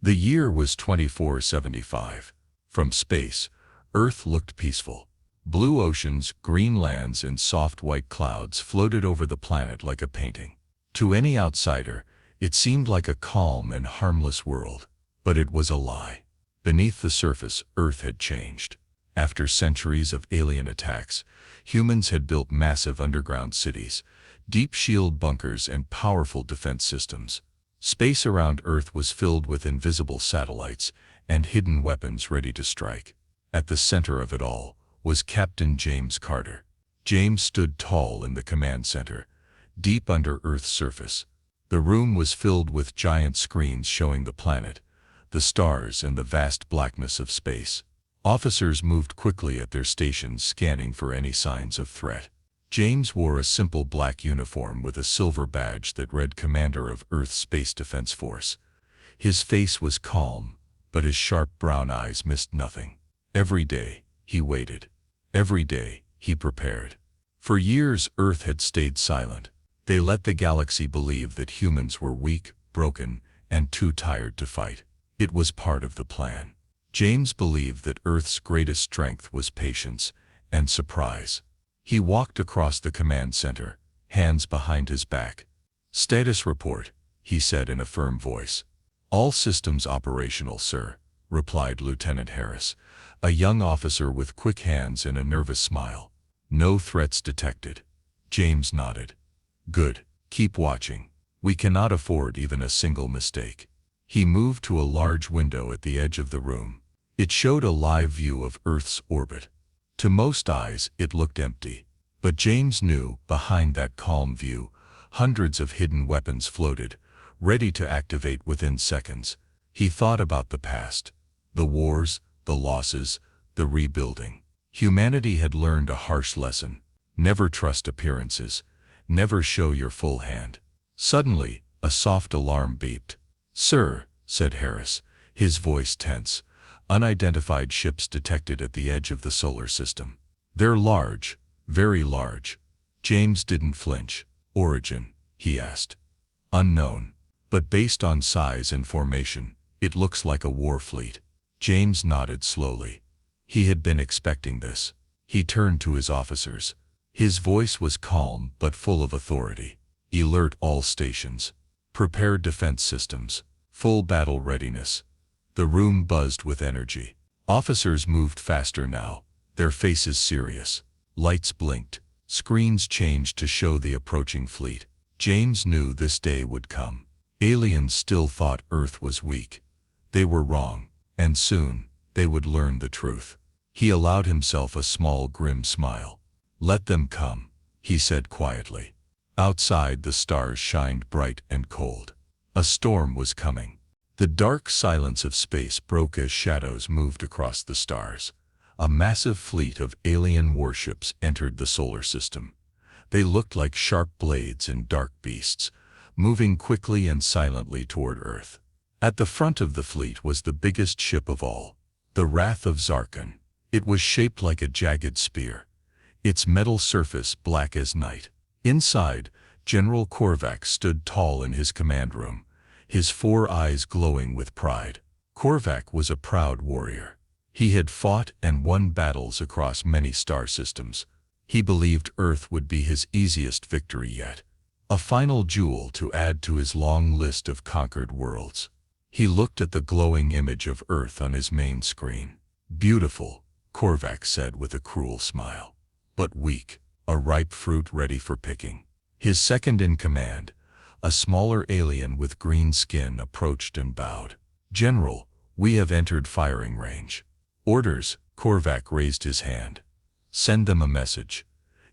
The year was 2475. From space, Earth looked peaceful. Blue oceans, green lands, and soft white clouds floated over the planet like a painting. To any outsider, it seemed like a calm and harmless world. But it was a lie. Beneath the surface, Earth had changed. After centuries of alien attacks, humans had built massive underground cities, deep shield bunkers, and powerful defense systems. Space around Earth was filled with invisible satellites and hidden weapons ready to strike. At the center of it all was Captain James Carter. James stood tall in the command center, deep under Earth's surface. The room was filled with giant screens showing the planet, the stars, and the vast blackness of space. Officers moved quickly at their stations, scanning for any signs of threat. James wore a simple black uniform with a silver badge that read Commander of Earth's Space Defense Force. His face was calm, but his sharp brown eyes missed nothing. Every day, he waited. Every day, he prepared. For years, Earth had stayed silent. They let the galaxy believe that humans were weak, broken, and too tired to fight. It was part of the plan. James believed that Earth's greatest strength was patience and surprise. He walked across the command center, hands behind his back. "Status report," he said in a firm voice. "All systems operational, sir," replied Lieutenant Harris, a young officer with quick hands and a nervous smile. "No threats detected." James nodded. "Good. Keep watching. We cannot afford even a single mistake." He moved to a large window at the edge of the room. It showed a live view of Earth's orbit. To most eyes, it looked empty. But James knew, behind that calm view, hundreds of hidden weapons floated, ready to activate within seconds. He thought about the past, the wars, the losses, the rebuilding. Humanity had learned a harsh lesson. Never trust appearances. Never show your full hand. Suddenly, a soft alarm beeped. "Sir," said Harris, his voice tense. "Unidentified ships detected at the edge of the solar system. They're large, very large." James didn't flinch. "Origin?" he asked. "Unknown. But based on size and formation, it looks like a war fleet." James nodded slowly. He had been expecting this. He turned to his officers. His voice was calm but full of authority. "Alert all stations. Prepare defense systems. Full battle readiness." The room buzzed with energy. Officers moved faster now, their faces serious. Lights blinked. Screens changed to show the approaching fleet. James knew this day would come. Aliens still thought Earth was weak. They were wrong, and soon, they would learn the truth. He allowed himself a small, grim smile. "Let them come," he said quietly. Outside, the stars shined bright and cold. A storm was coming. The dark silence of space broke as shadows moved across the stars. A massive fleet of alien warships entered the solar system. They looked like sharp blades and dark beasts, moving quickly and silently toward Earth. At the front of the fleet was the biggest ship of all, the Wrath of Zarkon. It was shaped like a jagged spear, its metal surface black as night. Inside, General Korvac stood tall in his command room, his 4 eyes glowing with pride. Korvac was a proud warrior. He had fought and won battles across many star systems. He believed Earth would be his easiest victory yet, a final jewel to add to his long list of conquered worlds. He looked at the glowing image of Earth on his main screen. "Beautiful," Korvac said with a cruel smile. "But weak, a ripe fruit ready for picking." His second in command, a smaller alien with green skin, approached and bowed. "General, we have entered firing range." "Orders," Korvac raised his hand. "Send them a message.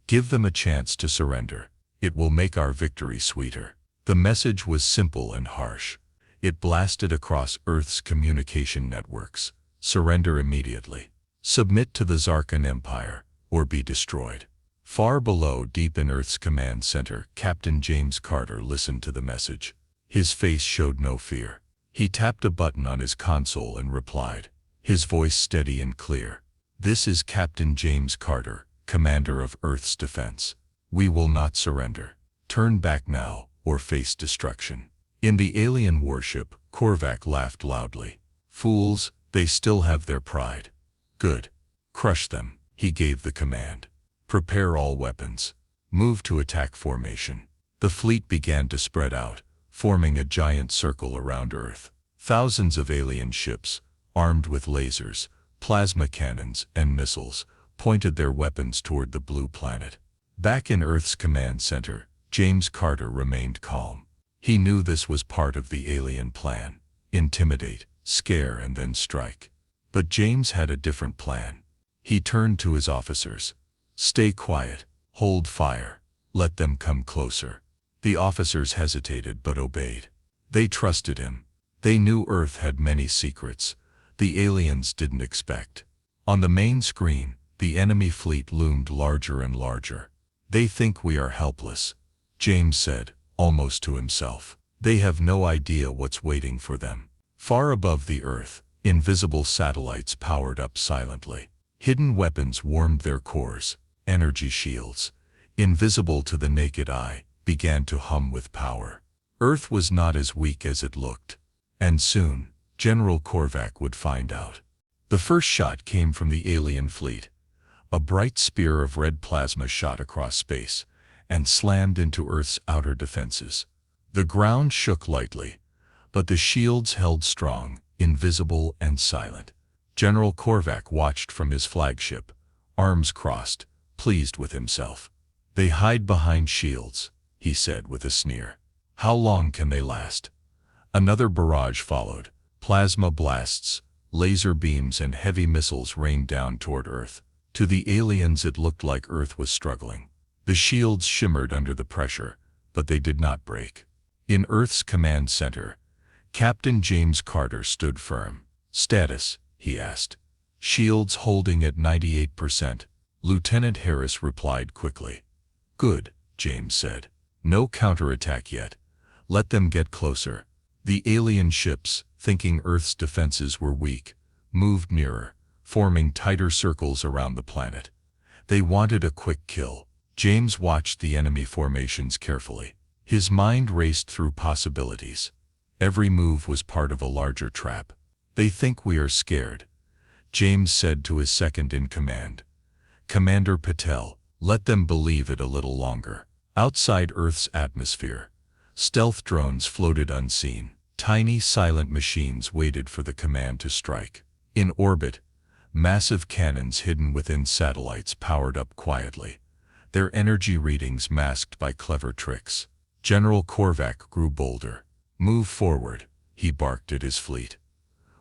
Give them a chance to surrender. It will make our victory sweeter." The message was simple and harsh. It blasted across Earth's communication networks. "Surrender immediately. Submit to the Zarkon Empire, or be destroyed." Far below, deep in Earth's command center, Captain James Carter listened to the message. His face showed no fear. He tapped a button on his console and replied, his voice steady and clear. "This is Captain James Carter, Commander of Earth's Defense. We will not surrender. Turn back now, or face destruction." In the alien warship, Korvac laughed loudly. Fools, they still have their pride. Good. Crush them, he gave the command. Prepare all weapons. Move to attack formation. The fleet began to spread out, forming a giant circle around Earth. Thousands of alien ships, armed with lasers, plasma cannons, and missiles, pointed their weapons toward the blue planet. Back in Earth's command center, James Carter remained calm. He knew this was part of the alien plan. Intimidate, scare, and then strike. But James had a different plan. He turned to his officers. Stay quiet, hold fire, let them come closer. The officers hesitated but obeyed. They trusted him. They knew Earth had many secrets the aliens didn't expect. On the main screen, the enemy fleet loomed larger and larger. They think we are helpless, James said, almost to himself. They have no idea what's waiting for them. Far above the Earth, invisible satellites powered up silently. Hidden weapons warmed their cores. Energy shields, invisible to the naked eye, began to hum with power. Earth was not as weak as it looked. And soon, General Korvac would find out. The first shot came from the alien fleet. A bright spear of red plasma shot across space and slammed into Earth's outer defenses. The ground shook lightly, but the shields held strong, invisible and silent. General Korvac watched from his flagship, arms crossed, pleased with himself. They hide behind shields, he said with a sneer. How long can they last? Another barrage followed. Plasma blasts, laser beams and heavy missiles rained down toward Earth. To the aliens it looked like Earth was struggling. The shields shimmered under the pressure, but they did not break. In Earth's command center, Captain James Carter stood firm. Status, he asked. Shields holding at 98%. Lieutenant Harris replied quickly. Good, James said. No counterattack yet. Let them get closer. The alien ships, thinking Earth's defenses were weak, moved nearer, forming tighter circles around the planet. They wanted a quick kill. James watched the enemy formations carefully. His mind raced through possibilities. Every move was part of a larger trap. They think we are scared, James said to his second-in-command. Commander Patel, let them believe it a little longer. Outside Earth's atmosphere, stealth drones floated unseen. Tiny silent machines waited for the command to strike. In orbit, massive cannons hidden within satellites powered up quietly, their energy readings masked by clever tricks. General Korvac grew bolder. Move forward, he barked at his fleet.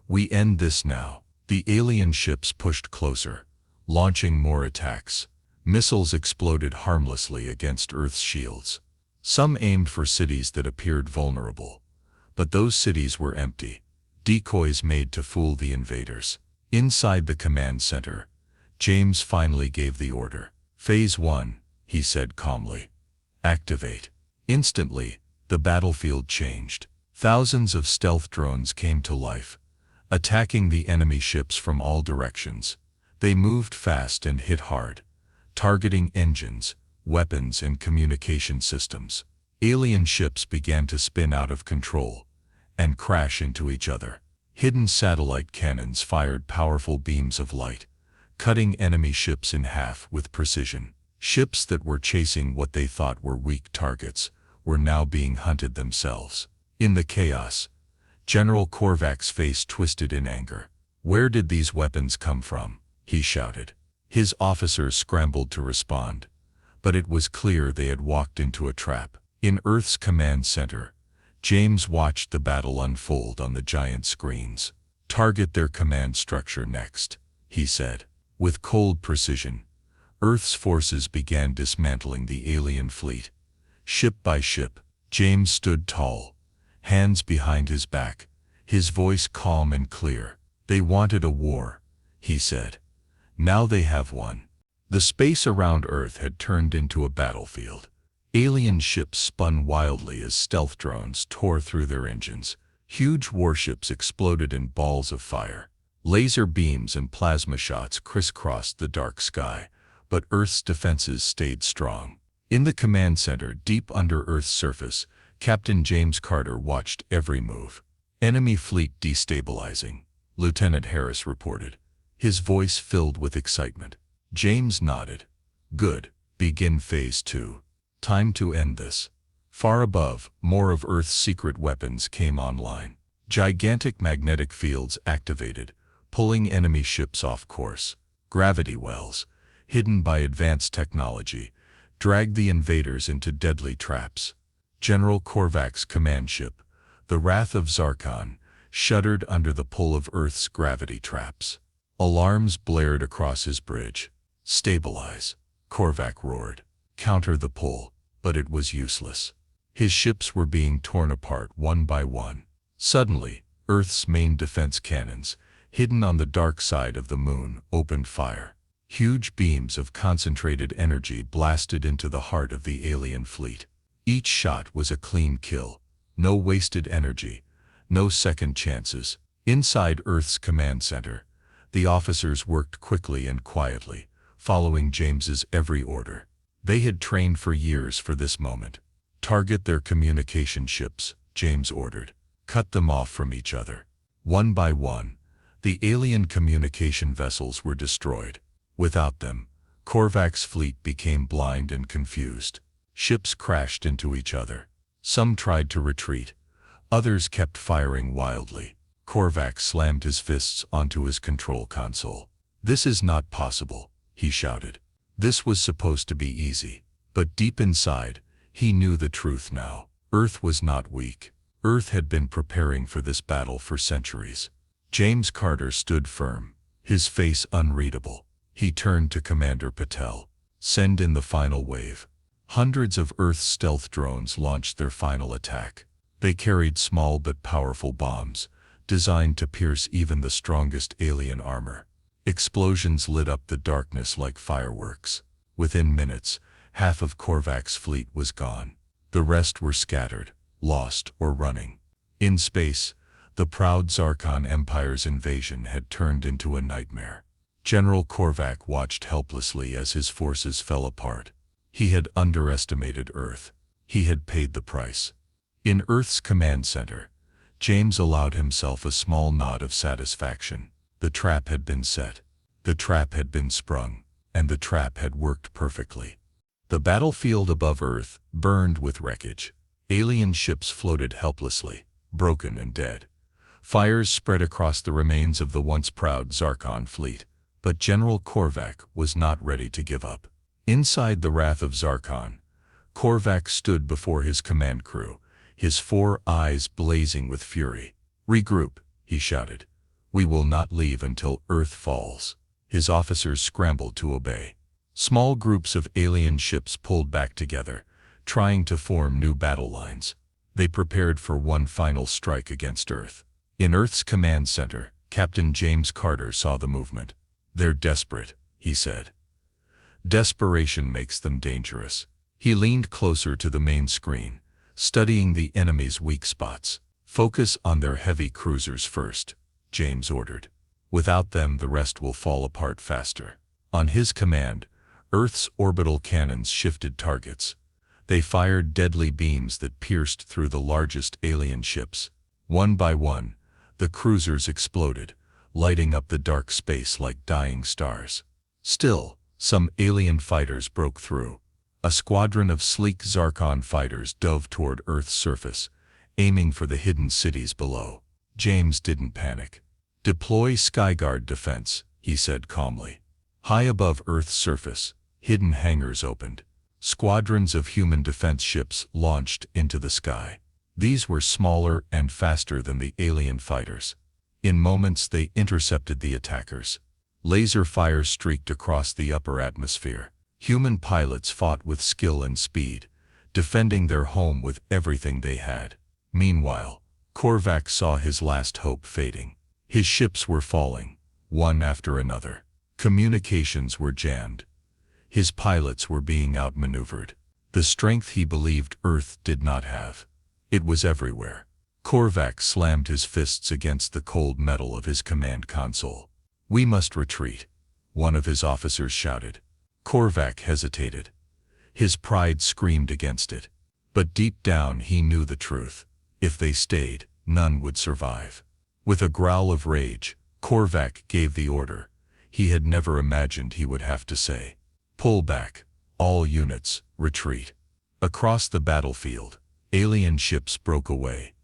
We end this now. The alien ships pushed closer, launching more attacks. Missiles exploded harmlessly against Earth's shields. Some aimed for cities that appeared vulnerable. But those cities were empty, decoys made to fool the invaders. Inside the command center, James finally gave the order. Phase 1, he said calmly. Activate. Instantly, the battlefield changed. Thousands of stealth drones came to life, attacking the enemy ships from all directions. They moved fast and hit hard, targeting engines, weapons, and communication systems. Alien ships began to spin out of control and crash into each other. Hidden satellite cannons fired powerful beams of light, cutting enemy ships in half with precision. Ships that were chasing what they thought were weak targets were now being hunted themselves. In the chaos, General Korvac's face twisted in anger. Where did these weapons come from? He shouted. His officers scrambled to respond, but it was clear they had walked into a trap. In Earth's command center, James watched the battle unfold on the giant screens. Target their command structure next, he said. With cold precision, Earth's forces began dismantling the alien fleet. Ship by ship, James stood tall, hands behind his back, his voice calm and clear. They wanted a war, he said. Now they have one. The space around Earth had turned into a battlefield. Alien ships spun wildly as stealth drones tore through their engines. Huge warships exploded in balls of fire. Laser beams and plasma shots crisscrossed the dark sky, but Earth's defenses stayed strong. In the command center, deep under Earth's surface, Captain James Carter watched every move. Enemy fleet destabilizing, Lieutenant Harris reported, his voice filled with excitement. James nodded. Good. Begin Phase 2. Time to end this. Far above, more of Earth's secret weapons came online. Gigantic magnetic fields activated, pulling enemy ships off course. Gravity wells, hidden by advanced technology, dragged the invaders into deadly traps. General Korvac's command ship, the Wrath of Zarkon, shuddered under the pull of Earth's gravity traps. Alarms blared across his bridge. Stabilize, Korvac roared. Counter the pull, but it was useless. His ships were being torn apart one by one. Suddenly, Earth's main defense cannons, hidden on the dark side of the moon, opened fire. Huge beams of concentrated energy blasted into the heart of the alien fleet. Each shot was a clean kill. No wasted energy, no second chances. Inside Earth's command center, the officers worked quickly and quietly, following James's every order. They had trained for years for this moment. Target their communication ships, James ordered. Cut them off from each other. One by one, the alien communication vessels were destroyed. Without them, Korvac's fleet became blind and confused. Ships crashed into each other. Some tried to retreat. Others kept firing wildly. Korvac slammed his fists onto his control console. This is not possible, he shouted. This was supposed to be easy. But deep inside, he knew the truth now. Earth was not weak. Earth had been preparing for this battle for centuries. James Carter stood firm, his face unreadable. He turned to Commander Patel. Send in the final wave. Hundreds of Earth's stealth drones launched their final attack. They carried small but powerful bombs, designed to pierce even the strongest alien armor. Explosions lit up the darkness like fireworks. Within minutes, half of Korvac's fleet was gone. The rest were scattered, lost or running. In space, the proud Zarkon Empire's invasion had turned into a nightmare. General Korvac watched helplessly as his forces fell apart. He had underestimated Earth. He had paid the price. In Earth's command center, James allowed himself a small nod of satisfaction. The trap had been set. The trap had been sprung, and the trap had worked perfectly. The battlefield above Earth burned with wreckage. Alien ships floated helplessly, broken and dead. Fires spread across the remains of the once proud Zarkon fleet, but General Korvac was not ready to give up. Inside the Wrath of Zarkon, Korvac stood before his command crew, his 4 eyes blazing with fury. Regroup, he shouted. We will not leave until Earth falls. His officers scrambled to obey. Small groups of alien ships pulled back together, trying to form new battle lines. They prepared for one final strike against Earth. In Earth's command center, Captain James Carter saw the movement. They're desperate, he said. Desperation makes them dangerous. He leaned closer to the main screen, studying the enemy's weak spots. Focus on their heavy cruisers first, James ordered. Without them, the rest will fall apart faster. On his command, Earth's orbital cannons shifted targets. They fired deadly beams that pierced through the largest alien ships. One by one, the cruisers exploded, lighting up the dark space like dying stars. Still, some alien fighters broke through. A squadron of sleek Zarkon fighters dove toward Earth's surface, aiming for the hidden cities below. James didn't panic. Deploy Skyguard defense, he said calmly. High above Earth's surface, hidden hangars opened. Squadrons of human defense ships launched into the sky. These were smaller and faster than the alien fighters. In moments they intercepted the attackers. Laser fire streaked across the upper atmosphere. Human pilots fought with skill and speed, defending their home with everything they had. Meanwhile, Korvac saw his last hope fading. His ships were falling, one after another. Communications were jammed. His pilots were being outmaneuvered. The strength he believed Earth did not have. It was everywhere. Korvac slammed his fists against the cold metal of his command console. We must retreat, one of his officers shouted. Korvac hesitated. His pride screamed against it. But deep down he knew the truth. If they stayed, none would survive. With a growl of rage, Korvac gave the order he had never imagined he would have to say. Pull back. All units, retreat. Across the battlefield, alien ships broke away,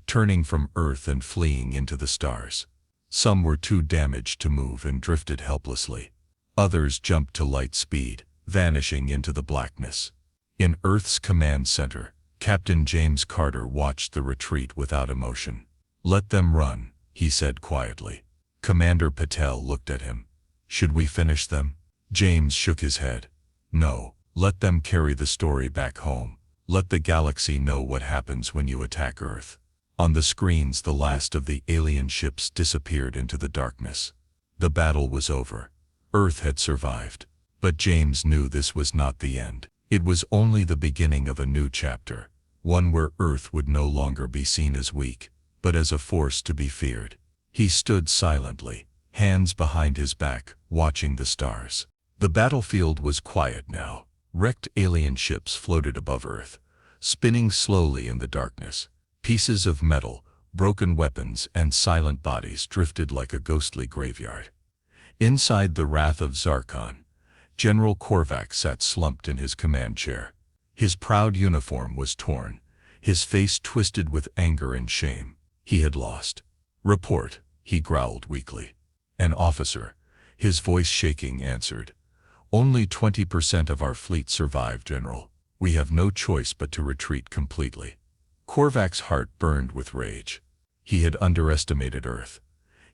turning from Earth and fleeing into the stars. Some were too damaged to move and drifted helplessly. Others jumped to light speed, vanishing into the blackness. In Earth's command center, Captain James Carter watched the retreat without emotion. "Let them run," he said quietly. Commander Patel looked at him. "Should we finish them?" James shook his head. "No, let them carry the story back home. Let the galaxy know what happens when you attack Earth." On the screens, the last of the alien ships disappeared into the darkness. The battle was over. Earth had survived. But James knew this was not the end. It was only the beginning of a new chapter, one where Earth would no longer be seen as weak, but as a force to be feared. He stood silently, hands behind his back, watching the stars. The battlefield was quiet now. Wrecked alien ships floated above Earth, spinning slowly in the darkness. Pieces of metal, broken weapons, and silent bodies drifted like a ghostly graveyard. Inside the Wrath of Zarkon, General Korvac sat slumped in his command chair. His proud uniform was torn, his face twisted with anger and shame. He had lost. "Report," he growled weakly. An officer, his voice shaking, answered. "Only 20% of our fleet survived, General. We have no choice but to retreat completely." Korvac's heart burned with rage. He had underestimated Earth.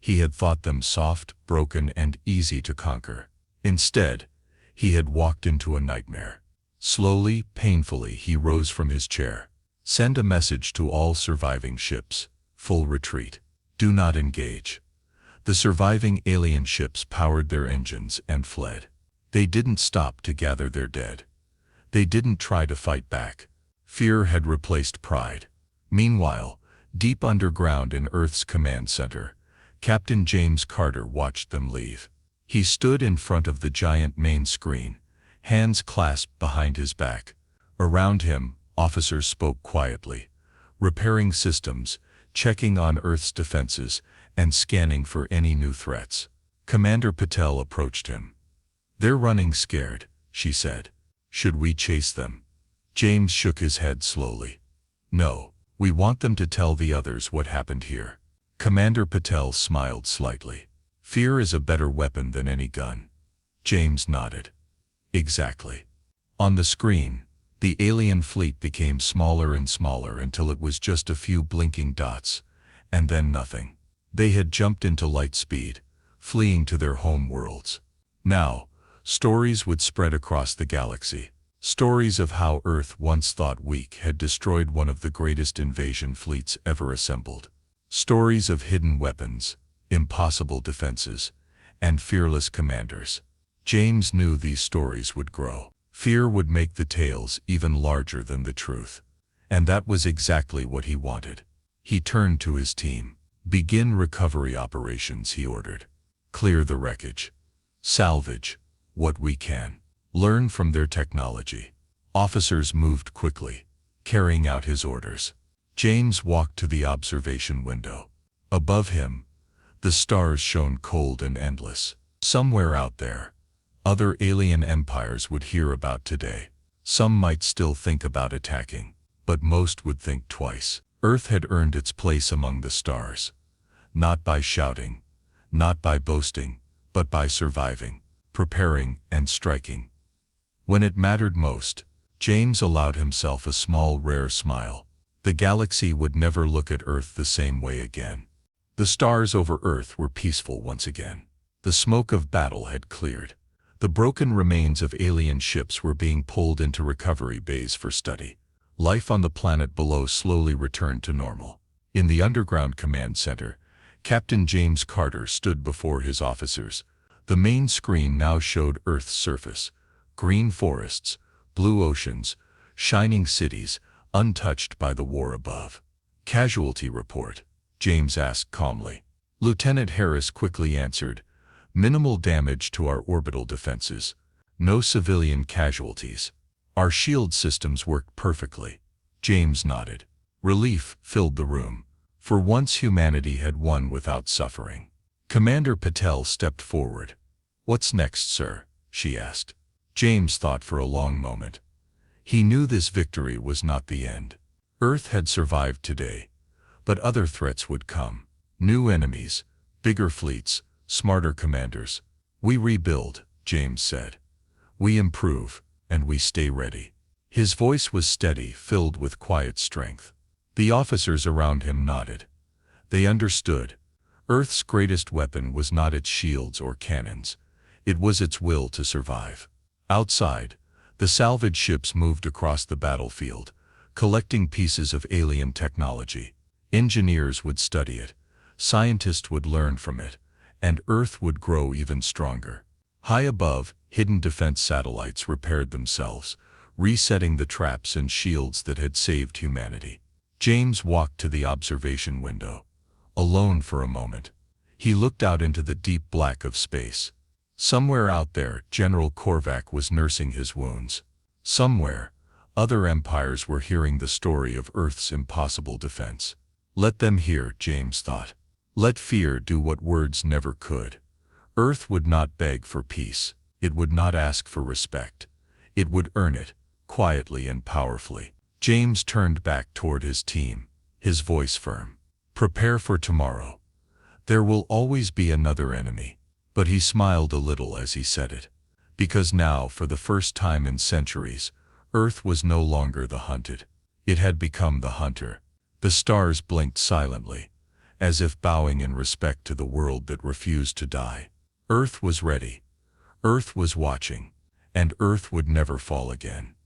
He had thought them soft, broken, and easy to conquer. Instead, he had walked into a nightmare. Slowly, painfully, he rose from his chair. "Send a message to all surviving ships. Full retreat. Do not engage." The surviving alien ships powered their engines and fled. They didn't stop to gather their dead. They didn't try to fight back. Fear had replaced pride. Meanwhile, deep underground in Earth's command center, Captain James Carter watched them leave. He stood in front of the giant main screen, hands clasped behind his back. Around him, officers spoke quietly, repairing systems, checking on Earth's defenses, and scanning for any new threats. Commander Patel approached him. "They're running scared," she said. "Should we chase them?" James shook his head slowly. "No, we want them to tell the others what happened here." Commander Patel smiled slightly. "Fear is a better weapon than any gun." James nodded. "Exactly." On the screen, the alien fleet became smaller and smaller until it was just a few blinking dots, and then nothing. They had jumped into light speed, fleeing to their home worlds. Now, stories would spread across the galaxy. Stories of how Earth, once thought weak, had destroyed one of the greatest invasion fleets ever assembled. Stories of hidden weapons, impossible defenses, and fearless commanders. James knew these stories would grow. Fear would make the tales even larger than the truth. And that was exactly what he wanted. He turned to his team. "Begin recovery operations," he ordered. "Clear the wreckage. Salvage what we can. Learn from their technology." Officers moved quickly, carrying out his orders. James walked to the observation window. Above him, the stars shone cold and endless. Somewhere out there, other alien empires would hear about today. Some might still think about attacking, but most would think twice. Earth had earned its place among the stars. Not by shouting, not by boasting, but by surviving, preparing, and striking. When it mattered most, James allowed himself a small, rare smile. The galaxy would never look at Earth the same way again. The stars over Earth were peaceful once again. The smoke of battle had cleared. The broken remains of alien ships were being pulled into recovery bays for study. Life on the planet below slowly returned to normal. In the underground command center, Captain James Carter stood before his officers. The main screen now showed Earth's surface. Green forests, blue oceans, shining cities, untouched by the war above. "Casualty report?" James asked calmly. Lieutenant Harris quickly answered. "Minimal damage to our orbital defenses. No civilian casualties. Our shield systems worked perfectly." James nodded. Relief filled the room. For once humanity had won without suffering. Commander Patel stepped forward. "What's next, sir?" she asked. James thought for a long moment. He knew this victory was not the end. Earth had survived today, but other threats would come. New enemies, bigger fleets, smarter commanders. "We rebuild," James said. "We improve, and we stay ready." His voice was steady, filled with quiet strength. The officers around him nodded. They understood. Earth's greatest weapon was not its shields or cannons. It was its will to survive. Outside, the salvage ships moved across the battlefield, collecting pieces of alien technology. Engineers would study it, scientists would learn from it, and Earth would grow even stronger. High above, hidden defense satellites repaired themselves, resetting the traps and shields that had saved humanity. James walked to the observation window. Alone for a moment, he looked out into the deep black of space. Somewhere out there, General Korvac was nursing his wounds. Somewhere, other empires were hearing the story of Earth's impossible defense. Let them hear, James thought. Let fear do what words never could. Earth would not beg for peace. It would not ask for respect. It would earn it, quietly and powerfully. James turned back toward his team, his voice firm. "Prepare for tomorrow. There will always be another enemy." But he smiled a little as he said it, because now, for the first time in centuries, Earth was no longer the hunted. It had become the hunter. The stars blinked silently, as if bowing in respect to the world that refused to die. Earth was ready. Earth was watching, and Earth would never fall again.